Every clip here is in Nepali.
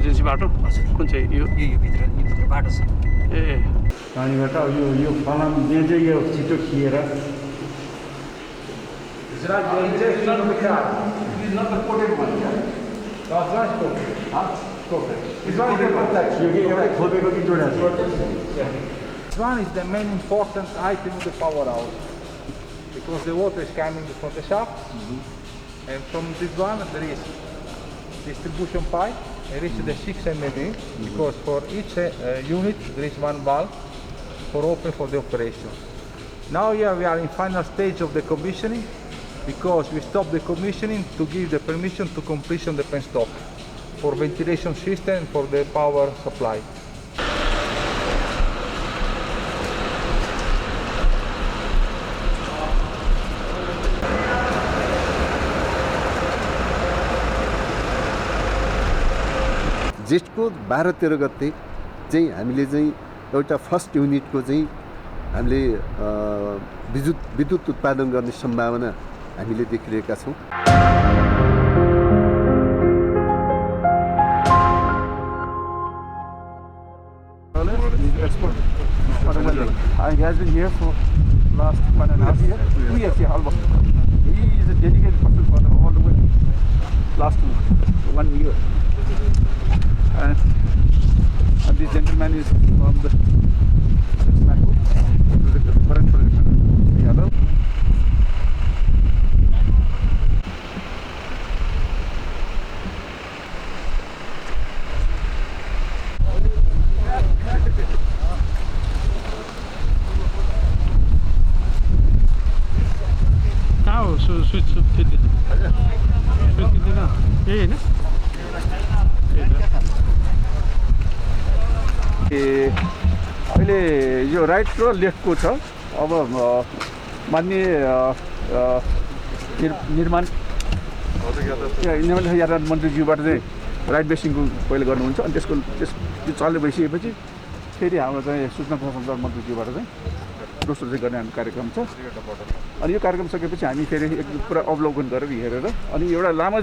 इमर्जेन्सी बाटो कुन चाहिँ यो भित्र बाटो छ ए पानीबाट यो फलाम यहाँ चाहिँ यो छिटो खिएर It's not the car. It is not the coated one, yeah? No, it's not coated. Huh? Coated. It's not the contact. You get a This one is the main important item of the powerhouse because the water is coming from the shaft and from this one there is distribution pipe and reach the 6 mm because for each unit there is one valve for open for the operation. Now here we are in final stage of the commissioning because we stop the commissioning to give the permission to completion the penstock for ventilation system and for the power supply. जेठको 12-13 गते चाहिँ हामीले चाहिँ एउटा फर्स्ट युनिटको चाहिँ हामीले विद्युत उत्पादन गर्ने सम्भावना हामीले देखिरहेका छौं। He has been here for last 1.5 years, 2 years here almost. He is a dedicated person for the whole way last 1 year. And this gentleman is from the current project. Hello. कहाँ हो स्विच थिच्दैन यही होइन अहिले यो राइट र लेफ्टको छ। अब माननीय निर्माण यातायात मन्त्रीज्यूबाट चाहिँ राइट बेसिङको पहिले गर्नुहुन्छ अनि त्यसको त्यो चालु भइसकेपछि फेरि हाम्रो चाहिँ सूचना प्रसारण मन्त्रीज्यूबाट चाहिँ दोस्रो चाहिँ गर्ने हाम्रो कार्यक्रम छ। अनि यो कार्यक्रम सकेपछि हामी फेरि एकदम पुरा अवलोकन गरेर हेरेर अनि एउटा लामा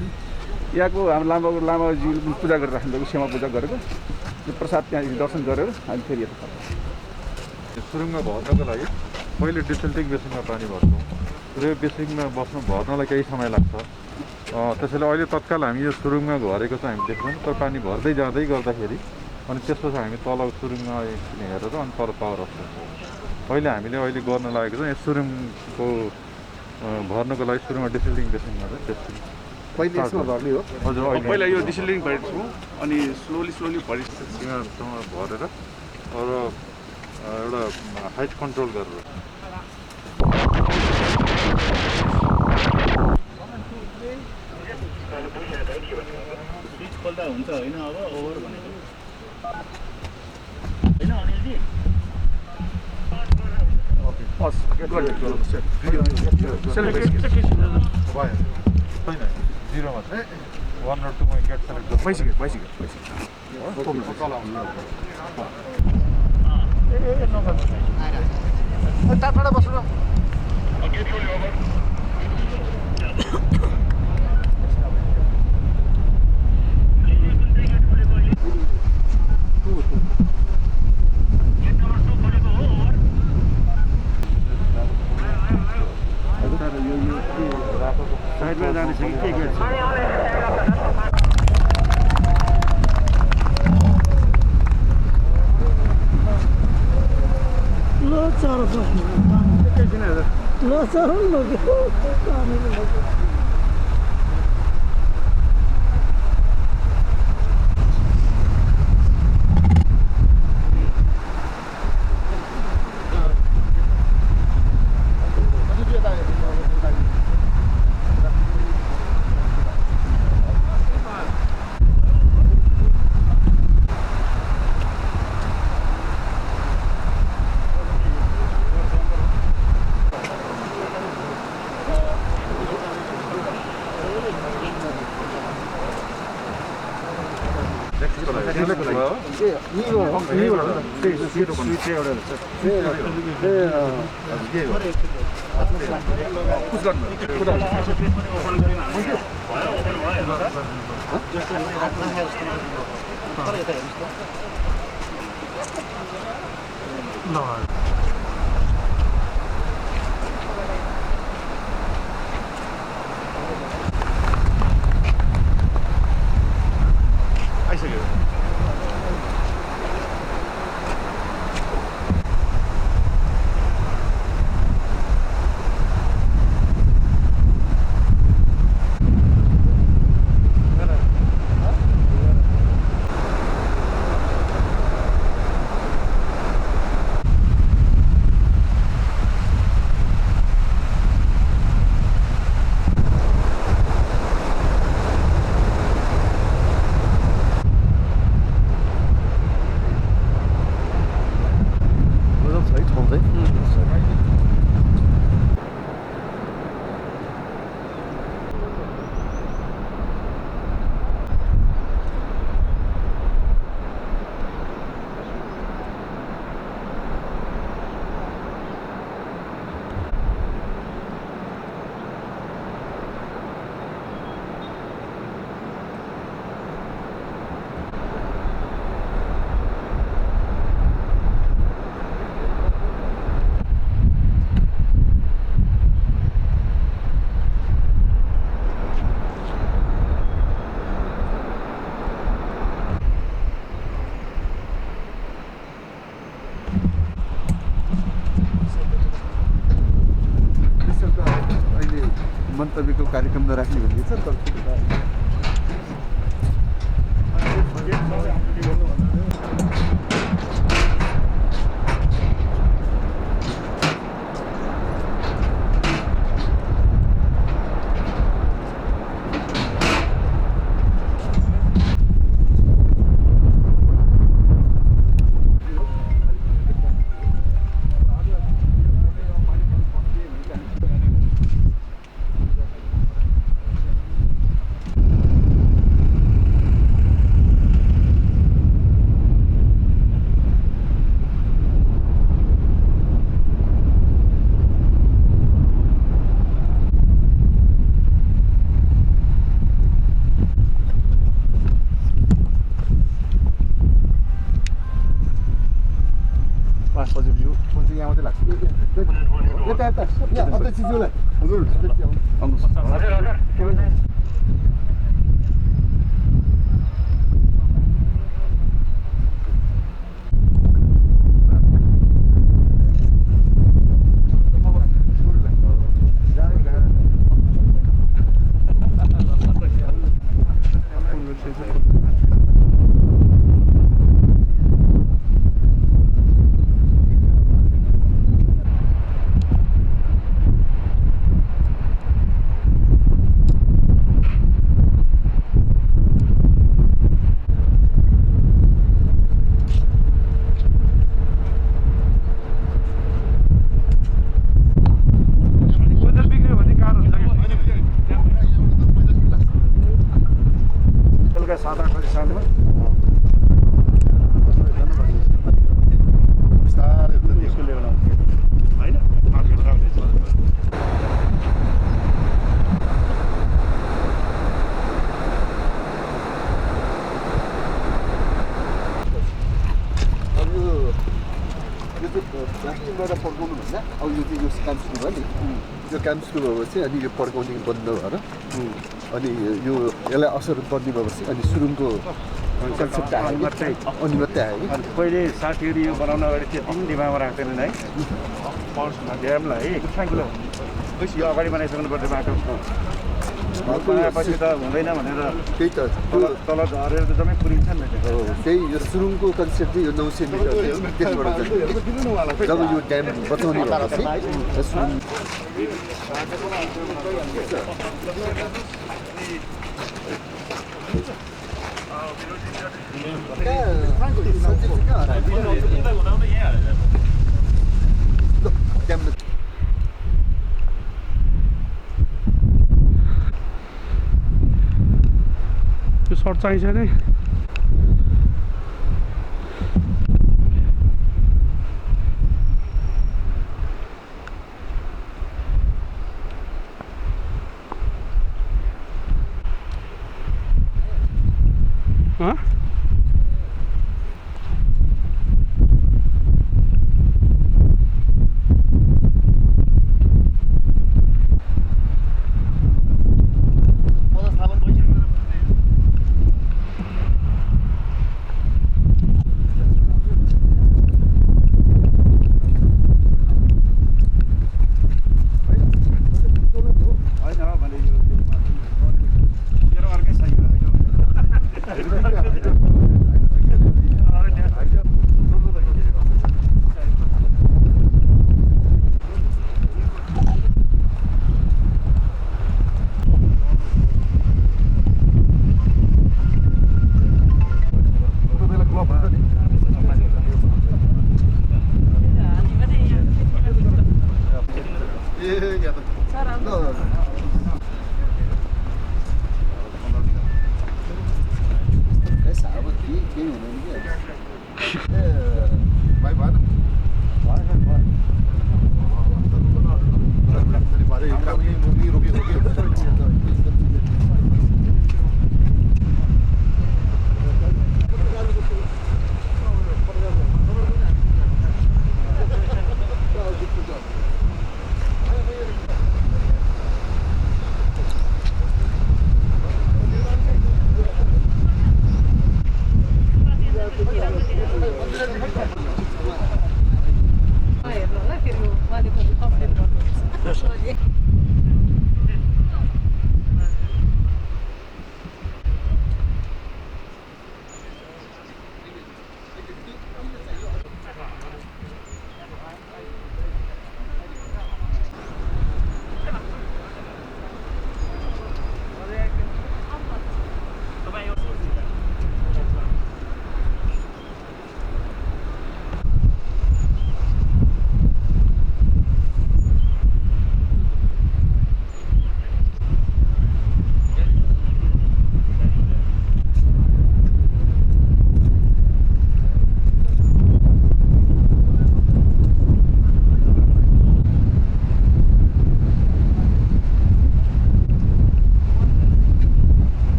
यहाँको हाम्रो लामाजी पूजा गरेर राख्नुभएको सेवा पूजा गरेर त्यो प्रसाद त्यहाँ दर्शन गरेर हामी फेरि यता सुरुङमा भर्नको लागि पहिले डिसेल्टिङ बेसिङमा पानी भर्छौँ र यो बेसिङमा भर्नलाई केही समय लाग्छ। त्यसैले अहिले तत्काल हामी यो सुरुङमा भरेको चाहिँ हामी देख्छौँ तर पानी भर्दै जाँदै गर्दाखेरि अनि त्यसपछि हामी तल सुरुङमा हेरेर अनि तल पावर अफ गर्छौँ। अहिले हामीले अहिले गर्न लागेको चाहिँ यो सुरुङको भर्नको लागि सुरुङमा डिसेल्टिङ बेसिङमा चाहिँ टेस्टिङ पहिले यसमा भर्ने हो। हजुर पहिला यो डिसेलिङ भरेको अनि स्लोली सीमाहरूसँग भरेर र एउटा हाइट कन्ट्रोल गरेर स्विच खोल्दा हुन्छ होइन अब ओभर भनेको होइन अनिलजी छैन जिरोमा चाहिँ 1 or 2 मा गेट सेलेक्ट भइसक्यो टाढा बस्नु साइडमा जाने छ कि के गेट छ लो चारो लो चारो लग्यो स्विच एउटा पुस गर्नु कुरा आइसक्यो मन्तव्यको कार्यक्रम नराख्ने भन्ने छ तर प्लास्टिकबाट पड्काउनु भन्दा अब यो चाहिँ यो काम सुरु भयो नि यो काम सुरु भएपछि अनि यो पड्काउने बन्द भएर अनि यो यसलाई असर पर्ने भएपछि अनि सुरुङको कन्सेप्ट आयो अनि मात्रै आयो कि पहिले साथीहरू यो बनाउन अगाडि त्यो तिन दिमागमा राख्दैनन् है ड्यामलाई यो अगाडि बनाइसक्नु पर्छ बाटो बनाएपछि त हुँदैन भनेर त्यही त तल झरेर त जम्मै पुरिन्छ नि त्यही यो सुरुङको कन्सेप्ट चाहिँ यो 900 मिटर त्यसबाट जान्छ जब यो ड्याम बचाउने भएपछि सुरुङ त्यो सर्ट चाहिन्छ नि हाँ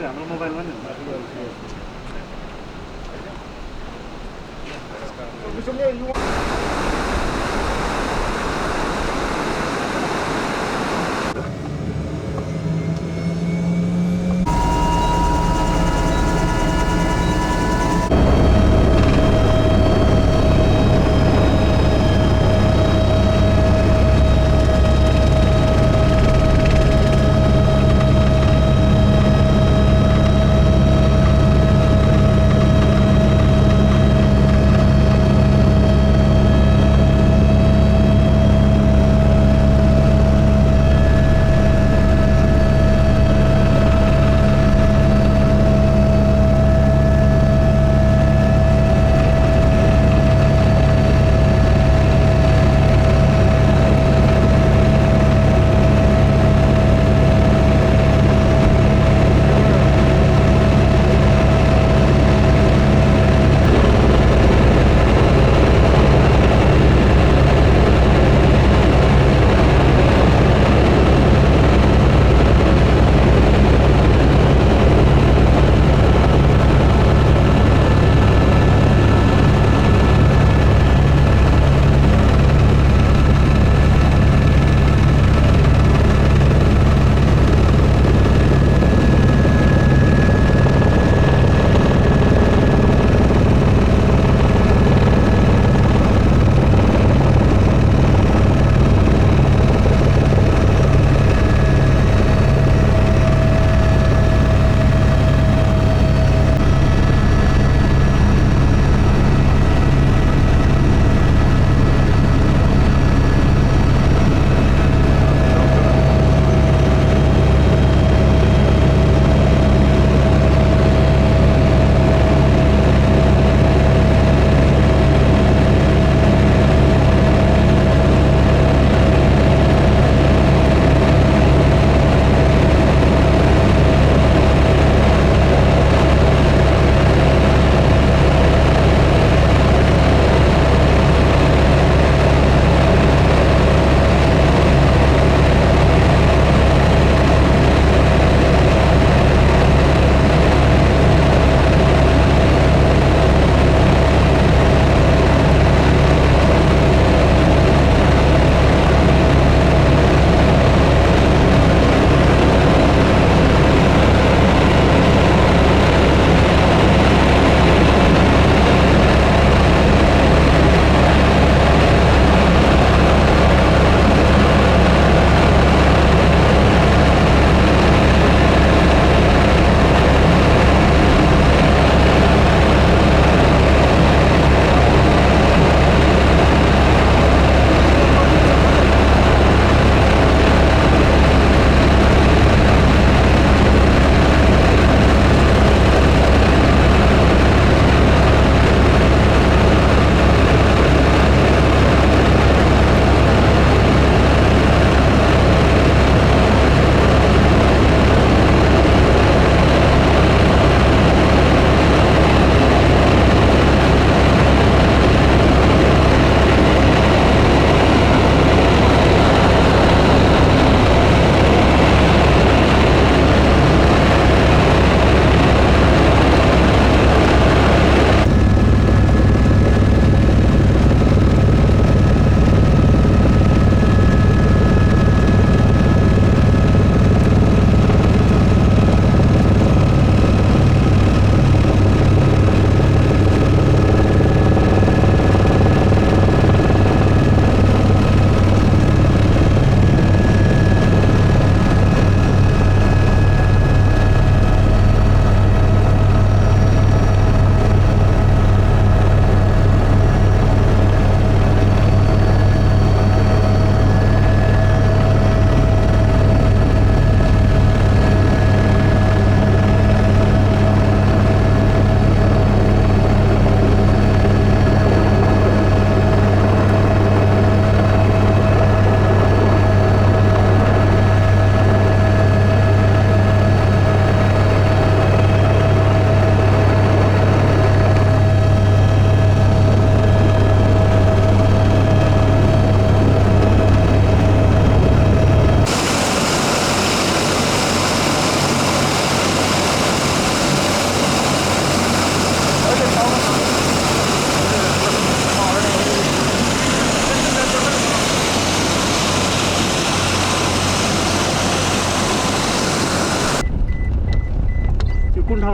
हाम्रो मोबाइलमा नि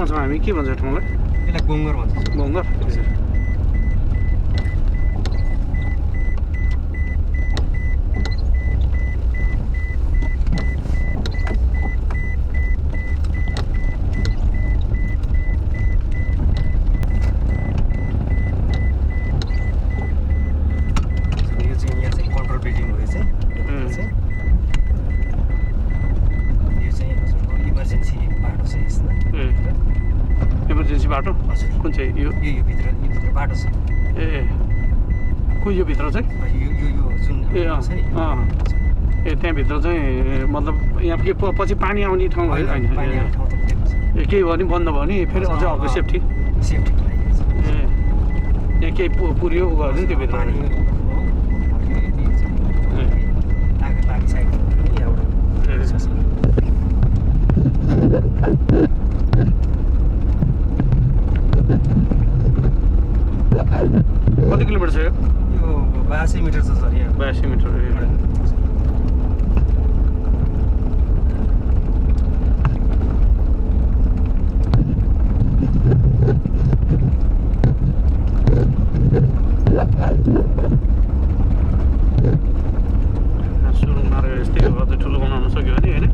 ठाउँमा छौँ हामी के भन्छ यो ठाउँलाई यसलाई गोङ्गर भन्छ गोङ्गर यो चाहिँ यहाँ चाहिँ कन्ट्रोल बिल्डिङ हो यो चाहिँ यो चाहिँ हजुरको इमर्जेन्सी बाटो छ यसमा इमर्जेन्सी बाटो हजुर कुन चाहिँ यो यो भित्र बाटो छ ए कुन यो भित्र चाहिँ यो जुन ए छ नि ए त्यहाँभित्र चाहिँ मतलब यहाँ के पछि पानी आउने ठाउँ होइन पानी आउने ठाउँ त दिएको छ ए केही भयो भने बन्द भयो भने फेरि अझै अर्को सेफ्टी सेफ्टीको लागि ए यहाँ केही पुर्यो गयो भने त्यो भित्र पानी लागि साइड यहाँबाट कति किलोमिटर छ यो यो 82 मिटर छ सर यहाँ 82 मिटर सुरुङमा यस्तै हो अझै ठुलो बनाउन सक्यो भने होइन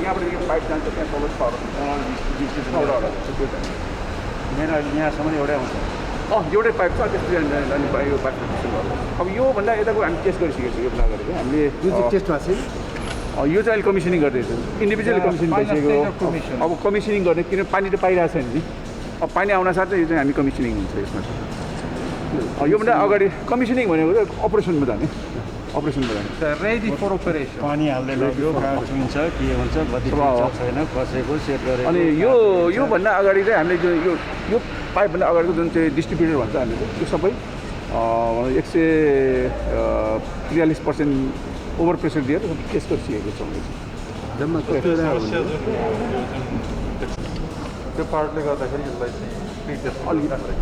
यहाँबाट यो पाइप जान्छ त्यहाँ तल मेरो अहिले यहाँसम्म एउटै आउँछ एउटै पाइप छ त्यसपछि अनि यो पाइप अब योभन्दा यताको हामी टेस्ट गरिसकेको छ यो बेला गरेको हामीले टेस्ट भएको छैन यो चाहिँ अहिले कमिसनिङ गर्दैछौँ इन्डिभिजुअली कमिसनिङ भइसकेको अब कमिसनिङ गर्ने किन पानी त पाइरहेको छैन नि अब पानी आउन साथै यो चाहिँ हामी कमिसनिङ हुन्छ यसमा योभन्दा अगाडि कमिसनिङ भनेको चाहिँ अपरेसनमा जाने अपरेसन भयो They're ready for operation. पानी हाल्दै लग्यो कहाँ छुन्छ के हुन्छ बत्ती अब- छैन कसैको सेट गरेको अनि योभन्दा अगाडि चाहिँ हामीले जो यो पाइपभन्दा अगाडिको जुन चाहिँ डिस्ट्रिब्युटर भन्छ हामीले त्यो सबै 143% ओभर प्रेसर दिएर केस गरिसकेको छ जम्मा कतिवटा त्यो पार्टले गर्दाखेरि यसलाई चाहिँ प्रिटेस्ट अलिकति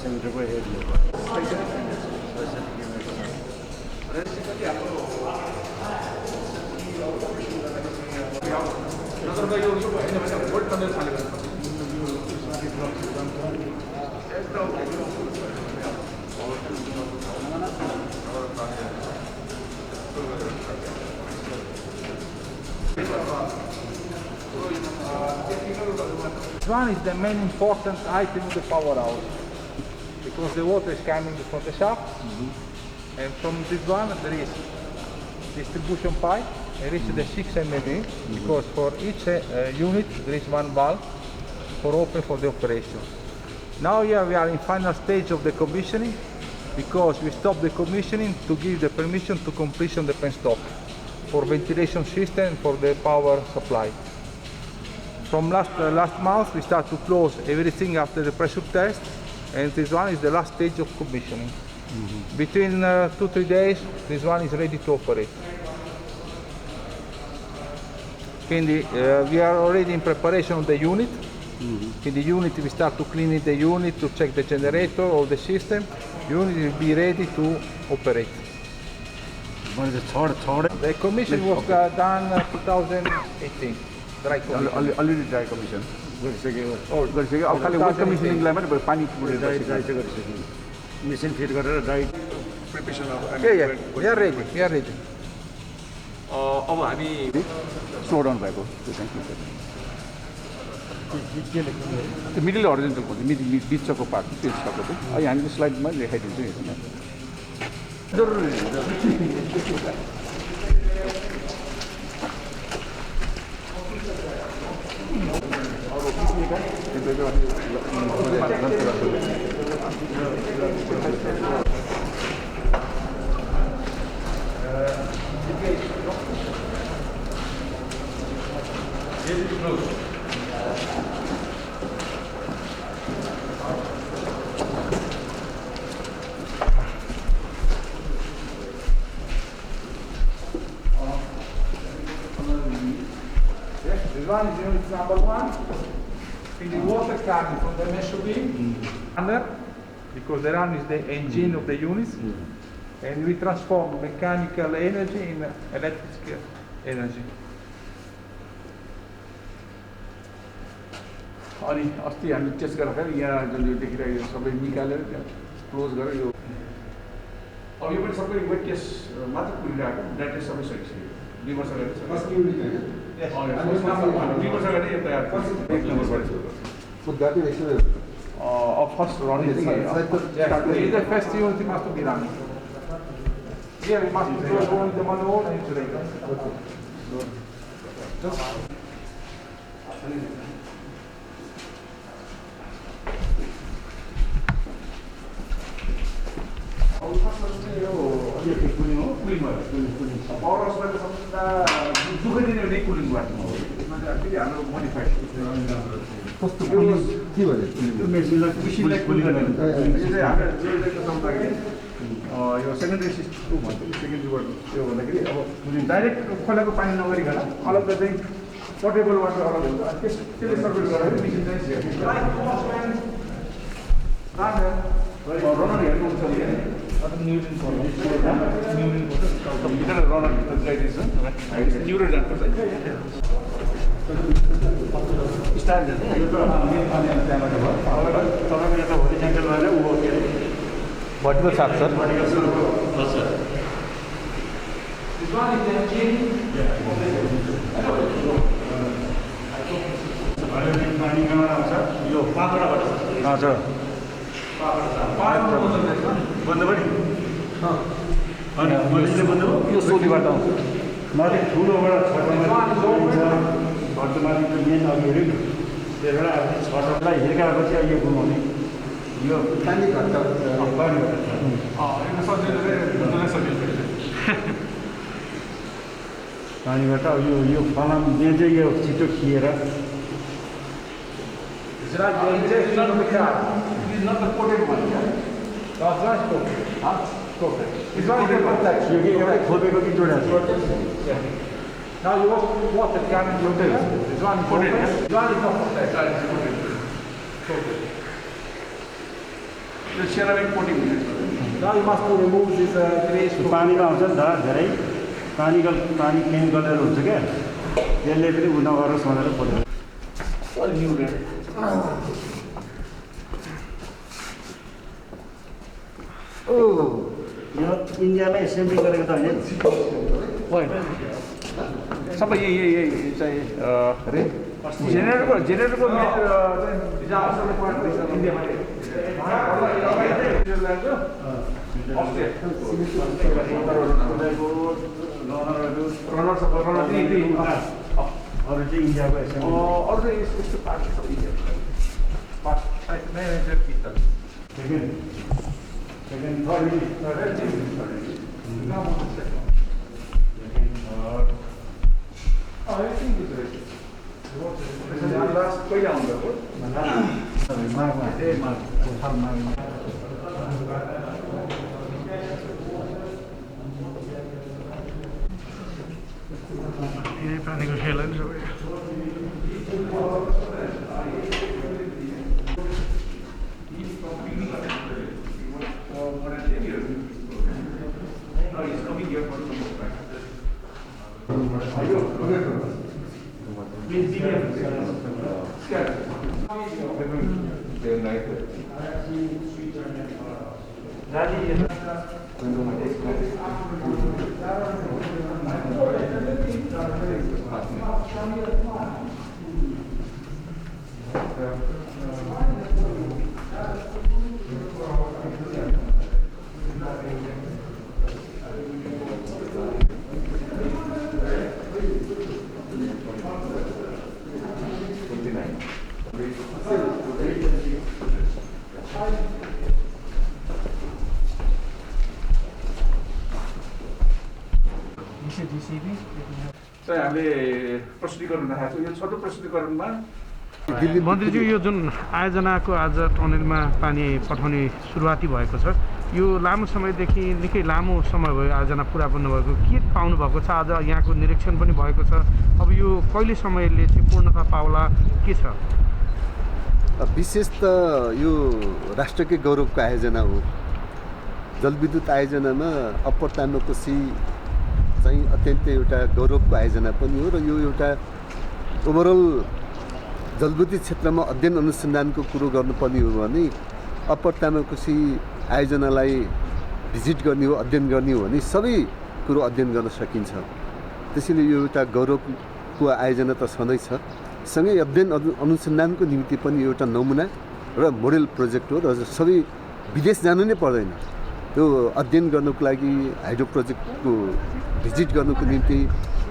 सेन्टरको head This one is the main important item of the power house because the water is coming from the shaft and from this one there is distribution pipe and reach the 6 mm because for each unit there is one valve for open for the operation. Now here we are in final stage of the commissioning because we stop the commissioning to give the permission to completion the penstop for ventilation system for the power supply. From last month we start to close everything after the pressure test and this one is the last stage of commissioning. Between 2-3 days this one is ready to operate. Quindi we are already in preparation of the unit. In the unit we start to clean the unit, to check the generator or the system. Unit will be ready to operate. The commission was done 2018. Dry commission. Already dry commission गरिसक्यो अब खालि वेट कमिसनिङलाई मात्रै पानी मेसिन फिट गरेर dry preparation of Yeah, we are ready. We are ready. अब हामी स्लो डाउन भएको त्यो चाहिँ त्यो मिडल हरिजेन्टलको चाहिँ बिचको पार्ट त्यो सबको चाहिँ अहिले हामीले स्लाइडमा देखाइदिन्छौँ यसमा जरुरी This one is unit number 1. In the water coming from the mesh beam under, because the run is the engine of the unit, and we transform mechanical energy in electrical energy. अनि अस्ति हामी टेस्ट गर्दाखेरि यहाँ जुन यो देखिरहेको सबै निकालेर त्यहाँ क्लोज गरेर यो अब यो पनि सबै वेट टेस्ट मात्र पुरिरहेको ड्राई टेस्ट सबै सकिसक्यो 2 वर्ष अगाडि 2 वर्ष अगाडि यो तयार एक नम्बर परेको अब first running If the first unit must be running. Here we must be going the manual and insulator. Power हाउसमा त सबभन्दा दुःख दिने भने कुलिङ भयो यसमा चाहिँ फेरि हाम्रो मोडिफाइड कस्तो के भयो त्यो मेसिनलाई मेसिनलाई कुलिङ गर्ने यो चाहिँ हाम्रो सम्झाउँदाखेरि यो सेकेन्डरी सिस्टम भन्छ सेकेन्डरी वाटर त्यो भन्दाखेरि अब डाइरेक्ट खोलाको पानी नगरिकन अलग्गै चाहिँ पोर्टेबल वाटर अलग हुन्छ अनि त्यसले सर्भिस गर्दाखेरि मेसिन चाहिँ रनर हेर्नुहुन्छ भने न्युरो जानुपर्छ भर्टिकल साथ सर पानी कहाँ आउँछ यो पाखुराबाट हजुर बन्द पनि अनि मसिनले बन्द भयो यो सोलीबाट आउँछ माथि ठुलोबाट छटमाथिको मेन अघि हेऱ्यो नि त्यही भएर अब छटलाई हिर्काएपछि यो घुमाउने यो पानी घट्छ पानीबाट अब यो फलाम जे यो छिटो खिएर It's not the injection of the car. It is not the coated one, yeah? No, it's not coated. Coated. It's not the protection. यो एउटा खोपेको कि जोडेको छ Yeah. Now you want water coming from there. This one is coated. This one is not protected. Coated. यो सेरामिक कोटिङ हुन्छ Now you must remove this grease. पानीमा आउँछ नि त धेरै पानी केमिकलहरू हुन्छ क्या त्यसले पनि उ नगरोस् भनेर खोलेर यो इन्डियामै एसेम्बली गरेको त होइन सबै यही चाहिँ जेनेरेटरको अरू चाहिँ इन्डियाको एसेम्बली अरू चाहिँ यस्तो पार्ट छ कहिले आउनुभएको यही पानीको खेल नि सबै चाहिँ हामीले प्रस्तुतिकरण राखेको छौँ यो छोटो प्रस्तुतिकरणमा मन्त्रीज्यू यो जुन आयोजनाको आज टनेलमा पानी पठाउने सुरुवाती भएको छ यो लामो समयदेखि निकै लामो समय भयो आयोजना पुरा गर्नुभएको के पाउनु भएको छ आज यहाँको निरीक्षण पनि भएको छ अब यो कहिले समयले चाहिँ पूर्णता पाउला के छ विशेष त यो राष्ट्रकै गौरवको आयोजना हो जलविद्युत आयोजनामा अप्पर तामाकोशी चाहिँ अत्यन्तै एउटा गौरवको आयोजना पनि हो र यो एउटा ओभरअल जलविद्युत क्षेत्रमा अध्ययन अनुसन्धानको कुरो गर्नुपर्ने हो भने अप्पर तामाकोशी आयोजनालाई भिजिट गर्ने हो अध्ययन गर्ने हो भने सबै कुरो अध्ययन गर्न सकिन्छ त्यसैले यो एउटा गौरवको आयोजना त छँदैछ सँगै अध्ययन अनुसन्धानको निम्ति पनि एउटा नमुना र मोडेल प्रोजेक्ट हो र सबै विदेश जानु नै पर्दैन त्यो अध्ययन गर्नको लागि हाइड्रो प्रोजेक्टको भिजिट गर्नुको निम्ति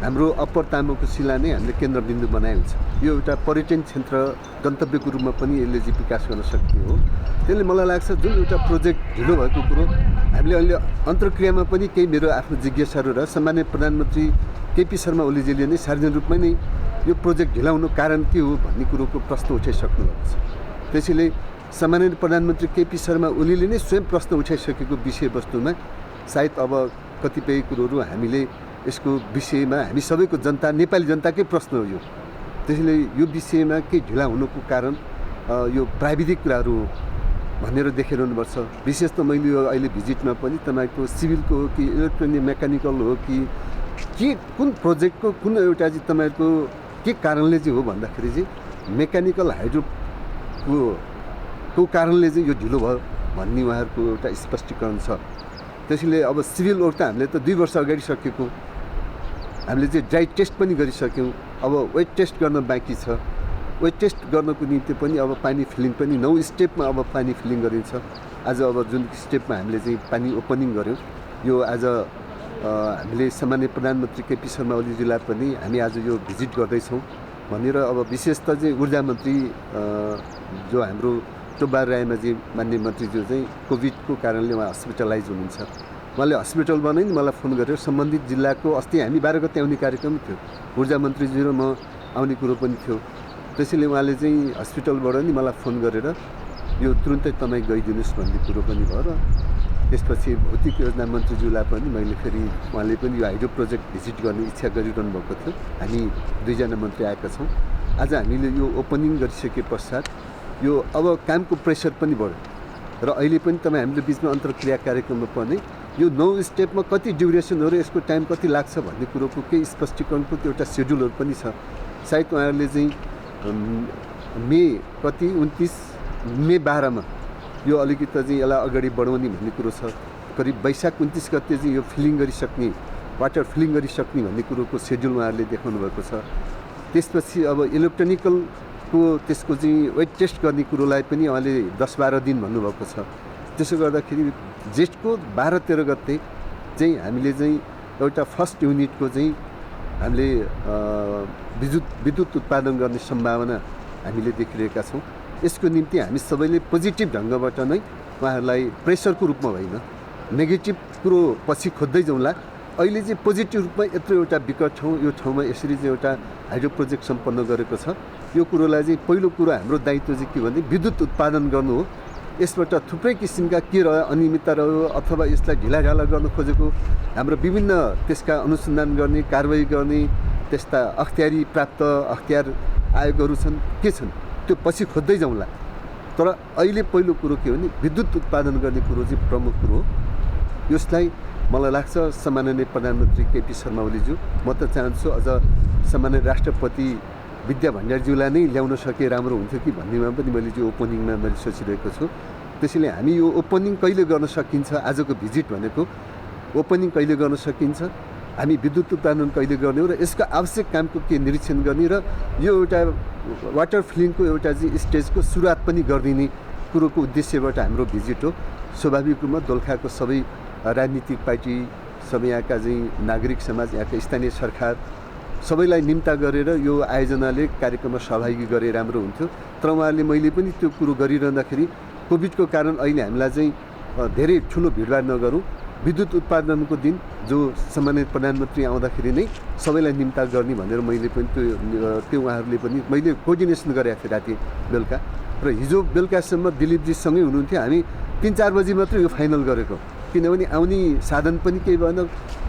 हाम्रो अप्पर तामाकोशीलाई नै हामीले केन्द्रबिन्दु बनाएको छ यो एउटा पर्यटन क्षेत्र गन्तव्यको रूपमा पनि यसले चाहिँ विकास गर्न सक्ने हो त्यसले मलाई लाग्छ जुन एउटा प्रोजेक्ट ढिलो भएको कुरो हामीले अहिले अन्तर्क्रियामा पनि केही मेरो आफ्नो जिज्ञासाहरू र सम्माननीय प्रधानमन्त्री केपी शर्मा ओलीजीले नै सार्वजनिक रूपमा नै यो प्रोजेक्ट ढिलाउनु कारण के हो भन्ने कुरोको प्रश्न उठाइसक्नु भएको छ त्यसैले सम्माननीय प्रधानमन्त्री केपी शर्मा ओलीले नै स्वयं प्रश्न उठाइसकेको विषयवस्तुमा सायद अब कतिपय कुरोहरू हामीले यसको विषयमा हामी सबैको जनता नेपाली जनताकै प्रश्न हो यो त्यसैले यो विषयमा के ढिला हुनुको कारण यो प्राविधिक कुराहरू हो भनेर देखिरहनुपर्छ विशेष त मैले यो अहिले भिजिटमा पनि तपाईँको सिभिलको हो कि इलेक्ट्रोनिक मेकानिकल हो कि के कुन प्रोजेक्टको कुन एउटा चाहिँ तपाईँको के कारणले चाहिँ हो भन्दाखेरि चाहिँ मेकानिकल हाइड्रोको कारणले चाहिँ यो ढिलो भयो भन्ने उहाँहरूको एउटा स्पष्टीकरण छ त्यसैले अब सिभिल वर्क त हामीले त 2 वर्ष अगाडि सकेको हामीले चाहिँ ड्राई टेस्ट पनि गरिसक्यौँ अब वेट टेस्ट गर्न बाँकी छ वेट टेस्ट गर्नको निम्ति पनि अब पानी फिलिङ पनि 9 स्टेपमा अब पानी फिलिङ गरिन्छ आज अब जुन स्टेपमा हामीले चाहिँ पानी ओपनिङ गऱ्यौँ यो आज हामीले सामान्य प्रधानमन्त्री केपी शर्मा ओलीजीलाई पनि हामी आज यो भिजिट गर्दैछौँ भनेर अब विशेष त चाहिँ ऊर्जा मन्त्री जो हाम्रो टोबार रायमाझी मान्य मन्त्रीज्यू चाहिँ कोभिडको कारणले उहाँ हस्पिटलाइज हुनुहुन्छ। उहाँले हस्पिटलमा नै मलाई फोन गरेर सम्बन्धित जिल्लाको अस्ति हामी 12 गते आउने कार्यक्रम थियो, ऊर्जा मन्त्रीज्यू र म आउने कुरो पनि थियो। त्यसैले उहाँले चाहिँ हस्पिटलबाट नि मलाई फोन गरेर यो तुरुन्तै तपाईँ गइदिनुहोस् भन्ने कुरो पनि भयो र त्यसपछि भौतिक योजना मन्त्रीज्यूलाई पनि मैले फेरि उहाँले पनि यो हाइड्रो प्रोजेक्ट भिजिट गर्ने इच्छा गरिरहनु भएको थियो। हामी 2 जना मन्त्री आएका छौँ। आज हामीले यो ओपनिङ गरिसके पश्चात यो अब कामको प्रेसर पनि बढ्यो र अहिले पनि तपाईँ हामीले बिचमा अन्तर्क्रिया कार्यक्रममा पनि यो 9 स्टेपमा कति ड्युरेसनहरू यसको टाइम कति लाग्छ भन्ने कुरोको केही स्पष्टीकरणको त्यो एउटा सेड्युलहरू पनि छ। सायद उहाँहरूले चाहिँ मे कति 29 मे 12 मा यो अलिकति चाहिँ यसलाई अगाडि बढाउने भन्ने कुरो छ। करिब वैशाख 29 गते चाहिँ यो फिलिङ गरिसक्ने, वाटर फिलिङ गरिसक्ने भन्ने कुरोको सेड्युल उहाँहरूले देखाउनु भएको छ। त्यसपछि अब इलेक्ट्रोनिकलको त्यसको चाहिँ वेट टेस्ट गर्ने कुरोलाई पनि उहाँले 10-12 दिन भन्नुभएको छ। त्यसो गर्दाखेरि जेठको 12-13 गते चाहिँ हामीले चाहिँ एउटा फर्स्ट युनिटको चाहिँ हामीले विद्युत उत्पादन गर्ने सम्भावना हामीले देखिरहेका छौँ। यसको निम्ति हामी सबैले पोजिटिभ ढङ्गबाट नै उहाँहरूलाई प्रेसरको रूपमा होइन, नेगेटिभ कुरो पछि खोज्दै जाउँला। अहिले चाहिँ पोजिटिभ रूपमा यत्रो एउटा विकट ठाउँ, यो ठाउँमा यसरी चाहिँ एउटा हाइड्रो प्रोजेक्ट सम्पन्न गरेको छ। यो कुरोलाई चाहिँ पहिलो कुरो हाम्रो दायित्व चाहिँ के भने विद्युत उत्पादन गर्नु हो। यसबाट थुप्रै किसिमका के रह्यो, अनियमितता रह्यो अथवा यसलाई ढिलाढाला गर्न खोजेको हाम्रो विभिन्न त्यसका अनुसन्धान गर्ने, कारवाही गर्ने त्यस्ता अख्तियारी प्राप्त अख्तियार आयोगहरू छन्, के छन् त्यो पछि खोज्दै जाउँला। तर अहिले पहिलो कुरो के हो भने विद्युत उत्पादन गर्ने कुरो चाहिँ प्रमुख कुरो हो। यसलाई मलाई लाग्छ सम्माननीय प्रधानमन्त्री केपी शर्मा ओलीज्यू, म त चाहन्छु अझ सम्माननीय राष्ट्रपति विद्या भण्डारीज्यूलाई नै ल्याउन सके राम्रो हुन्थ्यो कि भन्नेमा पनि मैले जो ओपनिङमा मैले सोचिरहेको छु। त्यसैले हामी यो ओपनिङ कहिले गर्न सकिन्छ, आजको भिजिट भनेको ओपनिङ कहिले गर्न सकिन्छ, हामी विद्युत उत्पादन कहिले गर्ने हो र यसको आवश्यक कामको के निरीक्षण गर्ने र यो एउटा वाटर फिलिङको एउटा चाहिँ स्टेजको सुरुवात पनि गरिदिने कुरोको उद्देश्यबाट हाम्रो भिजिट हो। स्वाभाविक रूपमा दोलखाको सबै राजनीतिक पार्टी, सबै यहाँका चाहिँ नागरिक समाज, यहाँका स्थानीय सरकार सबैलाई निम्ता गरेर यो आयोजनाले कार्यक्रममा सहभागी गरे राम्रो हुन्थ्यो। तर उहाँहरूले मैले पनि त्यो कुरो गरिरहँदाखेरि कोभिडको कारण अहिले हामीलाई चाहिँ धेरै ठुलो भिडभाड नगरौँ, विद्युत उत्पादनको दिन जो सम्मानित प्रधानमन्त्री आउँदाखेरि नै सबैलाई निम्ता गर्ने भनेर मैले पनि त्यो उहाँहरूले पनि मैले कोअर्डिनेसन गरेको थिएँ राति बेलुका र हिजो बेलुकासम्म दिलीपजीसँगै हुनुहुन्थ्यो। हामी 3-4 बजी मात्रै यो फाइनल गरेको, किनभने आउने साधन पनि केही भएन,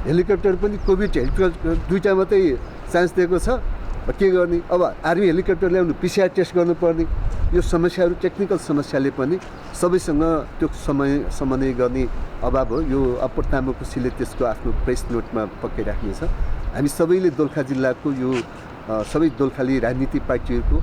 हेलिकप्टर पनि कोभिड हेलिकप्टर 2टा मात्रै चान्स दिएको छ, के गर्ने। अब आर्मी हेलिकप्टर ल्याउनु, पिसिआर टेस्ट गर्नुपर्ने, यो समस्याहरू टेक्निकल समस्याले पनि सबैसँग त्यो समन्वय गर्ने अभाव हो। यो अप्पर तामाकोसीले त्यसको आफ्नो प्रेस नोटमा पक्कै राख्नेछ। हामी सबैले दोलखा जिल्लाको यो सबै दोलखाली राजनीतिक पार्टीहरूको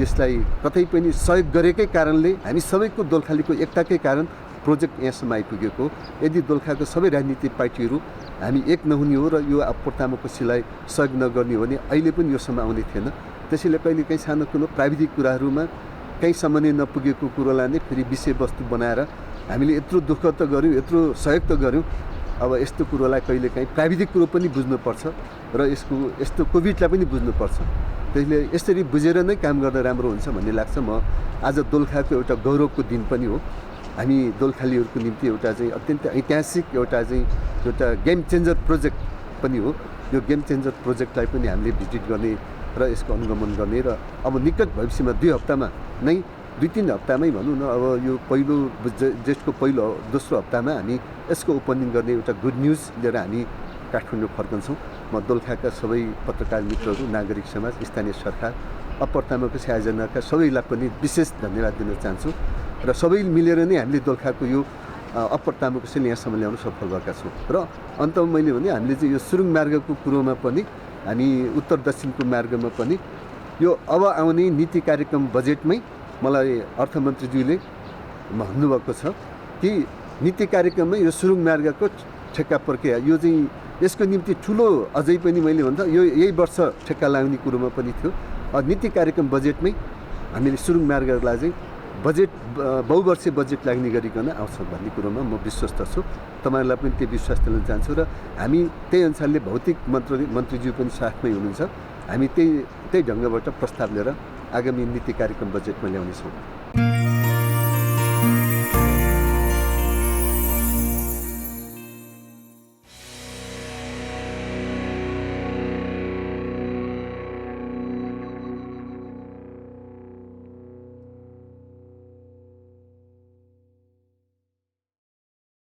यसलाई कतै पनि सहयोग गरेकै कारणले हामी सबैको दोलखालीको एकताकै कारण प्रोजेक्ट यहाँसम्म आइपुगेको। यदि दोलखाको सबै राजनीतिक पार्टीहरू हामी एक नहुने हो र यो अप्पर तामाकोसीलाई सहयोग नगर्ने हो भने अहिले पनि योसम्म आउने थिएन। त्यसैले कहिलेकाहीँ सानो कुरो प्राविधिक कुराहरूमा कहीँ समन्वय नपुगेको कुरोलाई नै फेरि विषयवस्तु बनाएर हामीले यत्रो दुःख त गऱ्यौँ, यत्रो सहयोग त गऱ्यौँ। अब यस्तो कुरोलाई कहिलेकाहीँ प्राविधिक कुरो पनि बुझ्नुपर्छ र यस्तो कोभिडलाई पनि बुझ्नुपर्छ। त्यसले यसरी बुझेर नै काम गर्दा राम्रो हुन्छ भन्ने लाग्छ। म आज दोलखाको एउटा गौरवको दिन पनि हो। हामी दोलखालीहरूको निम्ति एउटा चाहिँ अत्यन्त ऐतिहासिक एउटा गेम चेन्जर प्रोजेक्ट पनि हो। यो गेम चेन्जर प्रोजेक्टलाई पनि हामीले भिजिट गर्ने र यसको अनुगमन गर्ने र अब निकट भविष्यमा 2 हप्तामा नै 2-3 हप्तामै भनौँ न, अब यो जेठको दोस्रो हप्तामा हामी यसको ओपनिङ गर्ने एउटा गुड न्युज लिएर हामी काठमाडौँ फर्कन्छौँ। म दोलखाका सबै पत्रकार मित्रहरू, नागरिक समाज, स्थानीय सरकार, अप्पर तामाकोसी आयोजनाका सबैलाई पनि विशेष धन्यवाद दिन चाहन्छु र सबै मिलेर नै हामीले दोलखाको यो अप्पर तामाकोसीले यहाँसम्म ल्याउन सफल भएका छौँ। र अन्तमा मैले भने हामीले चाहिँ यो सुरुङ मार्गको कुरोमा पनि हामी उत्तर दक्षिणको मार्गमा पनि यो अब आउने नीति कार्यक्रम बजेटमै मलाई अर्थमन्त्रीज्यूले भन्नुभएको छ कि नीति कार्यक्रममै यो सुरुङ मार्गको ठेक्का प्रक्रिया यो चाहिँ यसको निम्ति ठुलो अझै पनि मैले भन्दा यो यही वर्ष ठेक्का लाग्ने कुरोमा पनि थियो। नीति कार्यक्रम बजेटमै हामीले सुरुङ मार्गलाई चाहिँ बजेट बहुवर्षीय बजेट लाग्ने गरिकन आउँछ भन्ने कुरोमा म विश्वस्त छु। तपाईँहरूलाई पनि त्यो विश्वास दिन चाहन्छु र हामी त्यही अनुसारले भौतिक मन्त्रीज्यू पनि साथमै हुनुहुन्छ। हामी त्यही ढङ्गबाट प्रस्ताव लिएर आगामी नीति कार्यक्रम बजेटमा ल्याउनेछौँ।